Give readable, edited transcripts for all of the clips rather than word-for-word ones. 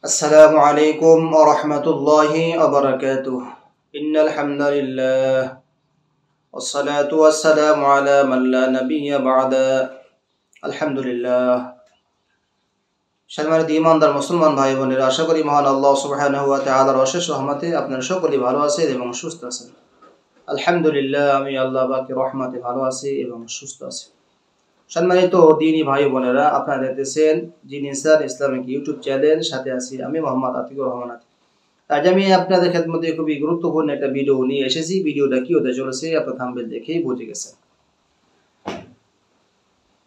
السلام عليكم ورحمة الله وبركاته إن الحمد لله والصلاة والسلام على من لا نبي بعد الحمد لله সম্মানিত ঈমানদার মুসলমান ভাই বোনেরা, আশা করি মহান আল্লাহ সুবহানাহু ওয়া তাআলার অশেষ রহমতে আপনারা সকলেই ভালো আছেন এবং সুস্থ আছেন। আলহামদুলিল্লাহ, আমি আল্লাহ পাকের রহমতে ভালো আছি এবং সুস্থ আছি। সম্মানিত দ্বীনী ভাই বোনেরা, আপনারা দেখতেছেন জিনিসার ইসলামিক ইউটিউব চ্যানেল, সাথে আছি আমি মোহাম্মদ আতিকুর রহমান। আজ আমি আপনাদের খেদমতে খুবই গুরুত্বপূর্ণ একটা ভিডিও নিয়ে এসেছি। ভিডিওটা কি হতে চলেছে আপনার থাম্বনেল দেখেই বুঝে গেছেন।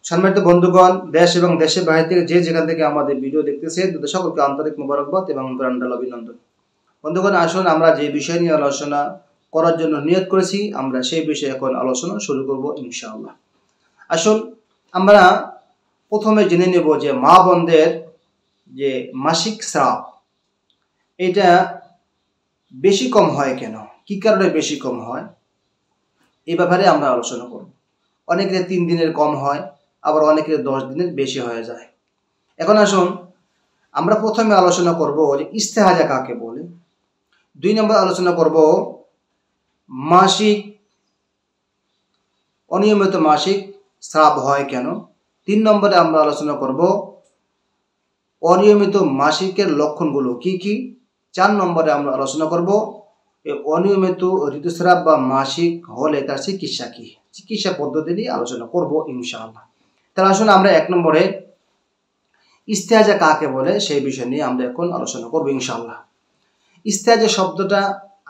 সম্মানিত বন্ধুগণ, দেশ এবং দেশের বাইরে থেকে যে যেখান থেকে আমাদের ভিডিও দেখতেছেন তাদের সকলকে আন্তরিক মোবারকবাদ এবং প্রাণঢাল অভিনন্দন। বন্ধুগণ, আসুন আমরা যে বিষয় নিয়ে আলোচনা করার জন্য নিয়ত করেছি, আমরা সেই বিষয়ে এখন আলোচনা শুরু করব ইনশাআল্লাহ। আসুন আমরা প্রথমে জেনে নেব যে মা বোনদের যে মাসিক স্রাব, এটা বেশি কম হয় কেন, কি কারণে বেশি কম হয়, এই ব্যাপারে আমরা আলোচনা করব। অনেকের 3 দিনের কম হয়, আবার অনেকের 10 দিনের বেশি হয়ে যায়। এখন আসুন আমরা প্রথমে আলোচনা করব যে ইস্তেহাজা কাকে বলে। 2 নম্বর আলোচনা করব অনিয়মিত মাসিক স্রাব হয় কেন। 3 নম্বরে আমরা আলোচনা করব অনিয়মিত মাসিকের লক্ষণগুলো কি কি। 4 নম্বরে আমরা আলোচনা করব অনিয়মিত ঋতুস্রাব বা মাসিক হলে তার চিকিৎসা কি, চিকিৎসা পদ্ধতি নিয়ে আলোচনা করব ইনশাআল্লাহ। তাহলে আসুন আমরা 1 নম্বরে ইস্তেহাজা কাকে বলে সেই বিষয় নিয়ে আমরা এখন আলোচনা করব ইনশাআল্লাহ। ইস্তেহাজা শব্দটা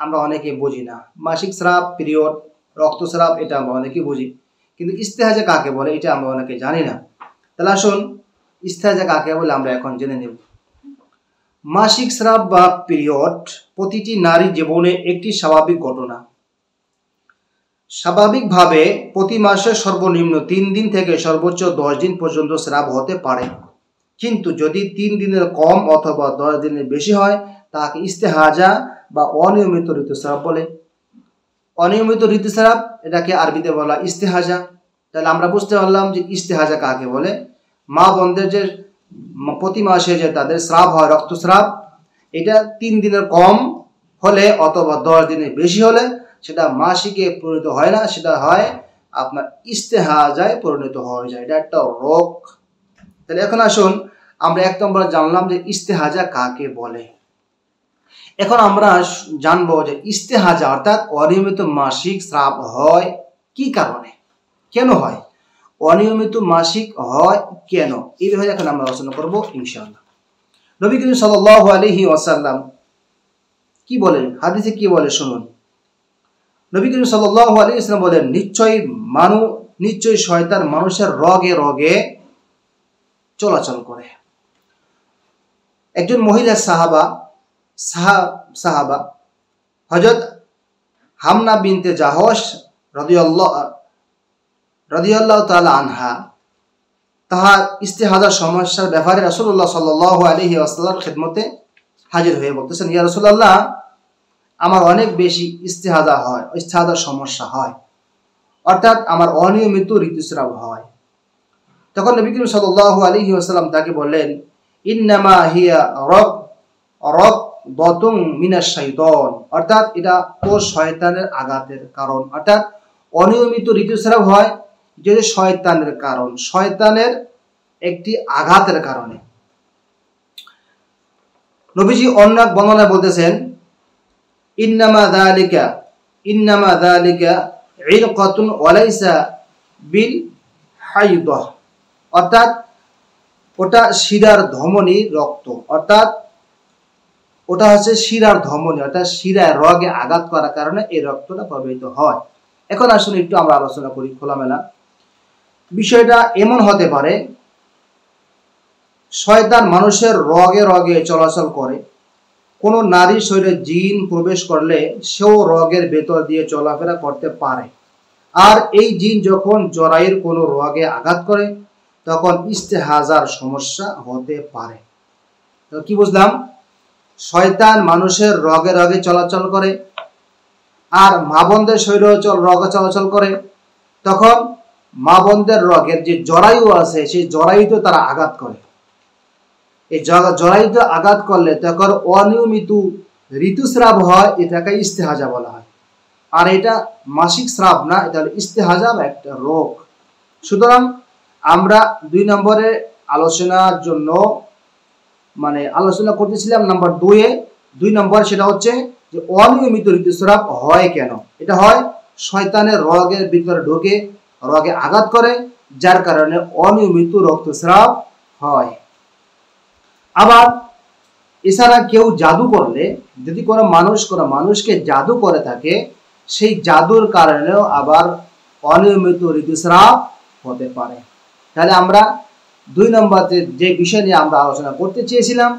আমরা অনেকে বুঝি না। মাসিক স্রাব, পিরিয়ড, রক্তস্রাব এটা আমরা অনেকে বুঝি, কিন্তু ইস্তেহাজা কাকে বলে এটা আমরা অনেকে জানি না। তাহলে আসুন ইস্তেহাজা কাকে বলে আমরা এখন জেনে নেব। মাসিক স্রাব বা পিরিয়ড প্রতিটি নারী জীবনে একটি স্বাভাবিক ঘটনা। স্বাভাবিকভাবে প্রতি মাসে সর্বনিম্ন 3 দিন থেকে সর্বোচ্চ 10 দিন পর্যন্ত স্রাব হতে পারে, কিন্তু যদি 3 দিনের কম অথবা 10 দিনের বেশি হয় তাকে ইস্তেহাজা বা অনিয়মিত ঋতুস্রাব বলে। অনিয়মিত ঋতুস্রাব এটাকে আরবিতে বলা ইস্তেহাজা। তাহলে আমরা বুঝতে পারলাম যে ইস্তেহাজা কাকে বলে। মা বোনদের যে প্রতি মাসে যে তাদের স্রাব হয়, রক্তস্রাব, এটা 3 দিনের কম হলে অথবা 10 দিনের বেশি হলে সেটা মাসিকে পরিণত হয় না, সেটা হয় আপনার ইস্তেহাজায় পরিণত হয়ে যায়। এটা একটা রোগ। তাহলে এখন আসুন আমরা 1 নম্বরে জানলাম যে ইস্তেহাজা কাকে বলে। এখন আমরা জানবো যে ইস্তেহাজা অর্থাৎ অনিয়মিত মাসিক স্রাব হয় কি কারণে, কেন হয়, অনিয়মিত মাসিক হয় কেন, এই বিষয়ে এখন আমরা আলোচনা করব ইনশাআল্লাহ। নবী করিম সাল্লাল্লাহু আলাইহি ওয়াসাল্লাম কি বলেন, হাদিসে কি বলে শুনুন। নবী করিম সাল্লাল্লাহু আলাইহি ওয়াসাল্লাম বলেন, নিশ্চয়ই শয়তান মানুষের রগে রগে চলাচল করে। একজন মহিলা সাহাবা হযরত হামনা বিনতে জাহশ রাদিয়াল্লাহু তাআলা আনহা তাহার ইস্তেহাজার সমস্যার ব্যাপারে রাসূলুল্লাহ সাল্লাল্লাহু আলাইহি ওয়াসাল্লামের খিদমতে হাজির হয়ে বলতেছেন, ইয়া রাসূলুল্লাহ, আমার অনেক বেশি ইস্তেহাজার সমস্যা হয়, অর্থাৎ আমার অনিয়মিত ঋতুস্রাব হয়। তখন নবী করিম সাল্লাল্লাহু আলাইহি ওয়াসাল্লাম তাকে বললেন, ইন্নামা হিয়া রাকদাতুন মিনাশ শাইতান, অর্থাৎ এটা তো শয়তানের আঘাতের কারণ। অর্থাৎ অনিয়মিত ঋতুস্রাব হয় যে শয়তানের কারণ, শয়তানের একটি আঘাতের কারণে। নবীজি অন্য এক বর্ণনায় বলতেছেন, ইন্নামা যালিকা ইরকাতুন ওয়ালাইসা বিল হাইদাহ, অর্থাৎ ওটা শিরার ধমনী রক্ত, অর্থাৎ ওটা হচ্ছে শিরার ধমনী, অর্থাৎ শিরায় রগে আঘাত করার কারণে এই রক্তটা প্রবাহিত হয়। এখন আসলে একটু আমরা আলোচনা করি খোলামেলা। বিষয়টা এমন হতে পারে, শয়তান মানুষের রগে রগে চলাচল করে। কোনো নারীর শরীরে জিন প্রবেশ করলে সেও রগের ভেতর দিয়ে চলাফেরা করতে পারে, আর এই জিন যখন জরায়ুর কোনো রগে আঘাত করে তখন ইস্তেহাজার সমস্যা হতে পারে। তো কি বুঝলাম, শয়তান মানুষের রগে রগে চলাচল করে আর মা বোনদের শরীরে রগে চলাচল করে, তখন মা বোনদের রগের যে জরায়ু আছে সেই জরায়ুতে তারা আঘাত করে। এই জরায়ুতে আঘাত করলে তখন অনিয়মিত ঋতুস্রাব হয়, এটাকে ইস্তেহাজা বলা হয়। আর এটা মাসিক স্রাব না, এটা হলো ইস্তেহাজা বা একটা রোগ। সুতরাং আমরা 2 নম্বরে আলোচনার জন্য আলোচনা করতেছিলাম নাম্বার 2 নম্বর, সেটা হচ্ছে যে অনিয়মিত ঋতুস্রাব হয় কেন। এটা হয় শয়তানের রগের ভিতরে ঢুকে রগে আঘাত করে, যার কারণে অনিয়মিত রক্তস্রাব হয়। আবার এছাড়া কেউ জাদু করলে, যদি কোনো মানুষকে জাদু করে থাকে, সেই জাদুর কারণেও আবার অনিয়মিত ঋতুস্রাব হতে পারে। তাহলে আমরা 2 নম্বর যে বিষয় নিয়ে আমরা আলোচনা করতে চেয়েছিলাম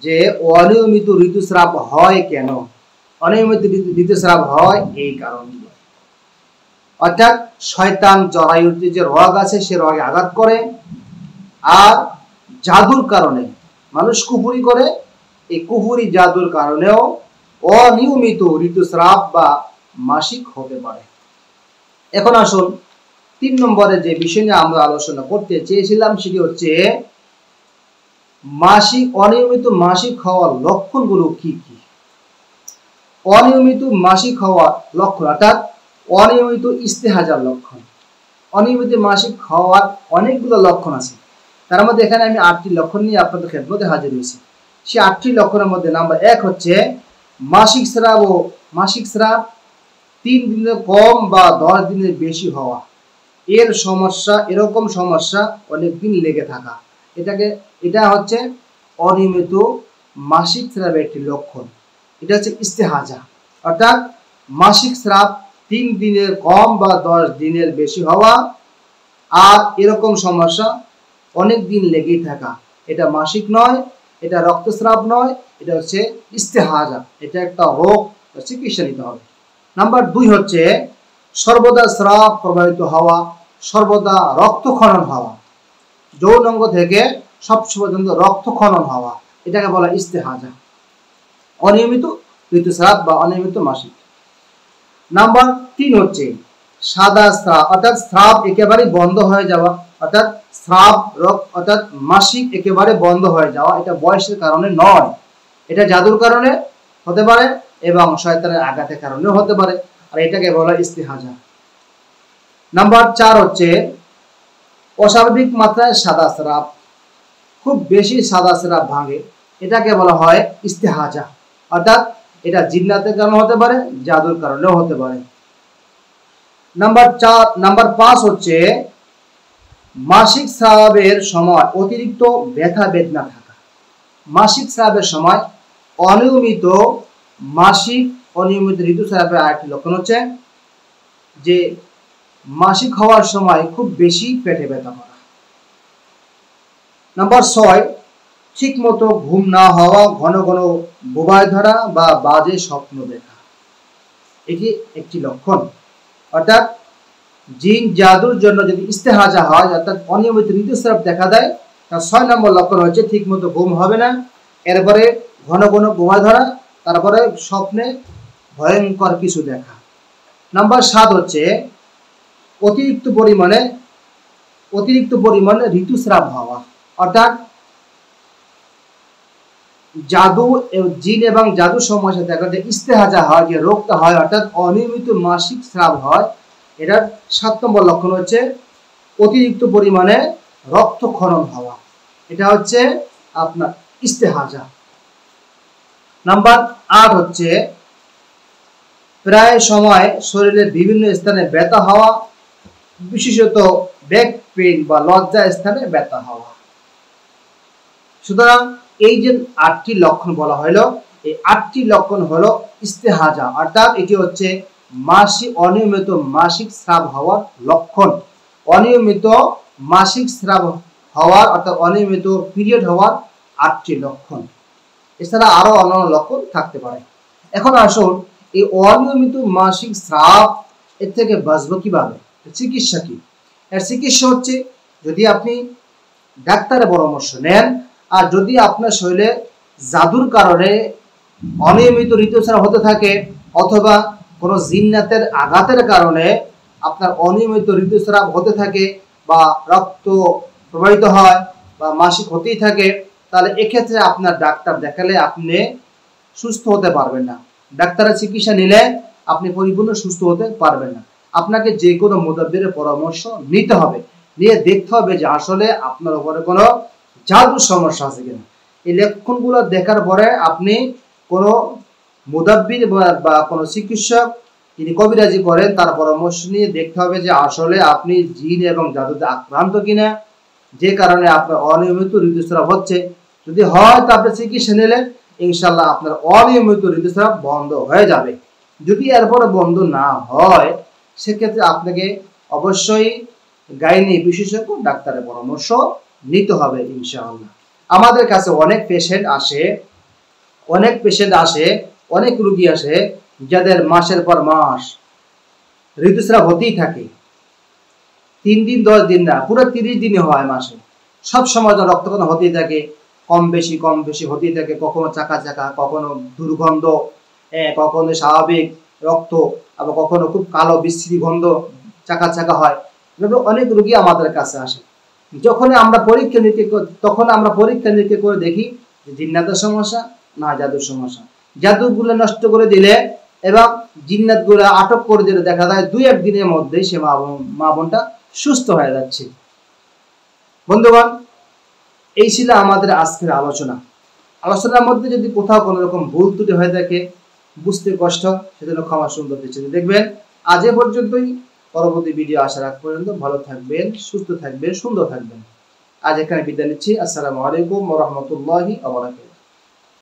যে অনিয়মিত ঋতুস্রাব হয় কেন। অনিয়মিত ঋতুস্রাব হয় এই কারণগুলো, অর্থাৎ শয়তান জরায়ুতে যে রগ আছে সে রগে আঘাত করে, আর জাদুর কারণে মানুষ কুফরি করে, এই কুফরি জাদুর কারণেও অনিয়মিত ঋতুস্রাব বা মাসিক হতে পারে। এখন আসুন 3 নম্বরে যে বিষয় নিয়ে আমরা আলোচনা করতে চেয়েছিলাম সেটি হচ্ছে অনিয়মিত মাসিক হওয়ার লক্ষণগুলো কি কি। অনিয়মিত মাসিক হওয়ার লক্ষণ, অর্থাৎ অনিয়মিত ইস্তেহাজার লক্ষণ। অনিয়মিত মাসিক হওয়ার অনেকগুলো লক্ষণ আছে, তার মধ্যে এখানে আমি 8টি লক্ষণ নিয়ে আপনাদের খেদমতে হাজির হয়েছি। সেই 8টি লক্ষণের মধ্যে নাম্বার 1 হচ্ছে মাসিক স্রাব 3 দিনের কম বা 10 দিনের বেশি হওয়া। এরকম সমস্যা অনেকদিন লেগে থাকা, এটা হচ্ছে অনিয়মিত মাসিক স্রাবের একটি লক্ষণ। এটা হচ্ছে ইস্তেহাজা, অর্থাৎ মাসিক স্রাব 3 দিনের কম বা 10 দিনের বেশি হওয়া, আর এরকম সমস্যা অনেক দিন লেগেই থাকা। এটা মাসিক নয়, এটা রক্তস্রাব নয়, এটা হচ্ছে ইস্তেহাজা। এটা একটা রোগ, চিকিৎসা নিতে হবে। নাম্বার 2 হচ্ছে সর্বদা স্রাব প্রবাহিত হওয়া, সর্বদা রক্তক্ষরণ হওয়া, যৌনাঙ্গ থেকে সবসময় পর্যন্ত রক্তক্ষরণ হওয়া, এটাকে বলা ইস্তেহাজা, অনিয়মিত ঋতুস্রাব বা অনিয়মিত মাসিক। নাম্বার 3 হচ্ছে সাদা স্রাব, অর্থাৎ স্রাব একেবারে বন্ধ হয়ে যাওয়া, অর্থাৎ অর্থাৎ মাসিক একেবারে বন্ধ হয়ে যাওয়া। এটা বয়সের কারণে নয়, এটা জাদুর কারণে হতে পারে এবং শয়তানের আঘাতের কারণেও হতে পারে, আর এটাকে বলা ইস্তেহাজা। নাম্বার 4 হচ্ছে অস্বাভাবিক মাত্রায় সাদা স্রাব, খুব বেশি সাদা স্রাব ভাঙে, এটাকে বলা হয় ইস্তেহাজা, অর্থাৎ এটা জিন্নাতের কারণে হতে পারে, জাদুর কারণেও হতে পারে। নাম্বার 5 হচ্ছে মাসিক স্রাবের সময় অতিরিক্ত ব্যথা বেদনা থাকা। মাসিক স্রাবের সময় অনিয়মিত ঋতুস্রাবের আরেকটি লক্ষণ হচ্ছে যে মাসিক হওয়ার সময় খুব বেশি পেটে ব্যথা করা। নাম্বার 6 ঠিক মতো ঘুম না হওয়া, ঘন ঘন বোবায় ধরা বা বাজে স্বপ্ন দেখা, এটি একটি লক্ষণ। অর্থাৎ জিন জাদুর জন্য যদি ইস্তেহাজা হয়, অর্থাৎ অনিয়মিত ঋতুস্রাব দেখা দেয়, তার 6 নম্বর লক্ষণ হচ্ছে ঠিক মতো ঘুম হবে না, এরপরে ঘন ঘন বোবায় ধরা, তারপরে স্বপ্নে ভয়ঙ্কর কিছু দেখা। নাম্বার 7 হচ্ছে অতিরিক্ত পরিমাণে ঋতুস্রাব হওয়া, অর্থাৎ জিন এবং জাদু সমস্যা দেখা যায় ইস্তেহাজা হয়, যে রোগটা হয়, অর্থাৎ অনিয়মিত মাসিক স্রাব হয়, এটার 7 নম্বর লক্ষণ হচ্ছে অতিরিক্ত পরিমাণে রক্তক্ষরণ হওয়া, এটা হচ্ছে আপনার ইস্তেহাজা। নাম্বার 8 হচ্ছে প্রায় সময় শরীরের বিভিন্ন স্থানে ব্যথা হওয়া, বিশেষত ব্যাক পেইন বা লজ্জা স্থানে ব্যথা হওয়া। সুতরাং এই যে 8টি লক্ষণ বলা হলো, এই 8টি লক্ষণ হলো ইস্তেহাজা, অর্থাৎ এটি হচ্ছে অনিয়মিত মাসিক স্রাব হওয়ার লক্ষণ। অনিয়মিত মাসিক স্রাব হওয়ার, অর্থাৎ অনিয়মিত পিরিয়ড হওয়ার 8টি লক্ষণ। এছাড়া আরো অন্যান্য লক্ষণ থাকতে পারে। এখন আসুন এই অনিয়মিত মাসিক স্রাব এর থেকে বাঁচবো কিভাবে, চিকিৎসা কি। এর চিকিৎসা হচ্ছে যদি আপনি ডাক্তারের পরামর্শ নেন, আর যদি আপনার শরীরে জাদুর কারণে অনিয়মিত ঋতুস্রাব হতে থাকে, অথবা কোনো জিন্নাতের আঘাতের কারণে আপনার অনিয়মিত ঋতুস্রাব হতে থাকে, বা রক্ত প্রবাহিত হয় বা মাসিক হতেই থাকে, তাহলে এক্ষেত্রে আপনার ডাক্তার দেখালে আপনি সুস্থ হতে পারবেন না। ডাক্তারের চিকিৎসা নিলে আপনি পরিপূর্ণ সুস্থ হতে পারবেন না। আপনাকে যে কোনো মুদাব্বিরের পরামর্শ নিতে হবে, নিয়ে দেখতে হবে যে আসলে আপনার উপরে কোনো জাদুর সমস্যা আছে কিনা। এই লক্ষণগুলো দেখার পরে আপনি কোনো মুদাব্বির বা কোনো চিকিৎসক যিনি কবিরাজি করেন তার পরামর্শ নিয়ে দেখতে হবে যে আসলে আপনি জিন এবং জাদুতে আক্রান্ত কিনা, যে কারণে আপনার অনিয়মিত ঋতুস্রাব হচ্ছে। যদি হয় তো আপনি চিকিৎসা নিলে ইনশাল্লাহ আপনার অনিয়মিত ঋতুস্রাব বন্ধ হয়ে যাবে। যদি এরপরে বন্ধ না হয় সেক্ষেত্রে আপনাকে অবশ্যই গাইনি বিশেষজ্ঞ ডাক্তারের পরামর্শ নিতে হবে ইনশাআল্লাহ। আমাদের কাছে অনেক পেশেন্ট আসে, অনেক রোগী আসে যাদের মাসের পর মাস ঋতুস্রাব হতেই থাকে। 3 দিন 10 দিন না, পুরো 30 দিনই হয় মাসে। সব সময় রক্তকণা হতেই থাকে, কম বেশি হতেই থাকে। কখনো চাকা চাকা, কখনো দুর্গন্ধ, কখনো স্বাভাবিক রক্ত, আবার কখনো খুব কালো বিশ্রী গন্ধ চাকা চাকা হয়। এভাবে অনেক রোগী আমাদের কাছে আসে। যখন আমরা পরীক্ষা নিরীক্ষা করে দেখি যে জিন্নাতের সমস্যা না জাদুর সমস্যা। জাদুগুলো নষ্ট করে দিলে এবং জিন্নাতগুলো আটক করে দিলে দেখা যায় 2-1 দিনের মধ্যেই সে মা বোনটা সুস্থ হয়ে যাচ্ছে। বন্ধুগণ, এই ছিল আমাদের আজকের আলোচনার মধ্যে যদি কোথাও কোনো রকম ভুল ত্রুটি হয়ে থাকে, বুঝতে কষ্ট, সেজন্য ক্ষমা সুন্দর দৃষ্টিতে দেখবেন। আজ এ পর্যন্তই। পরবর্তী ভিডিও আসার আগ পর্যন্ত ভালো থাকবেন, সুস্থ থাকবেন, সুন্দর থাকবেন। আজ এখানে বিদায় নিচ্ছি। আসসালামু আলাইকুম ওয়া রাহমাতুল্লাহি ওয়া বারাকাতুহু।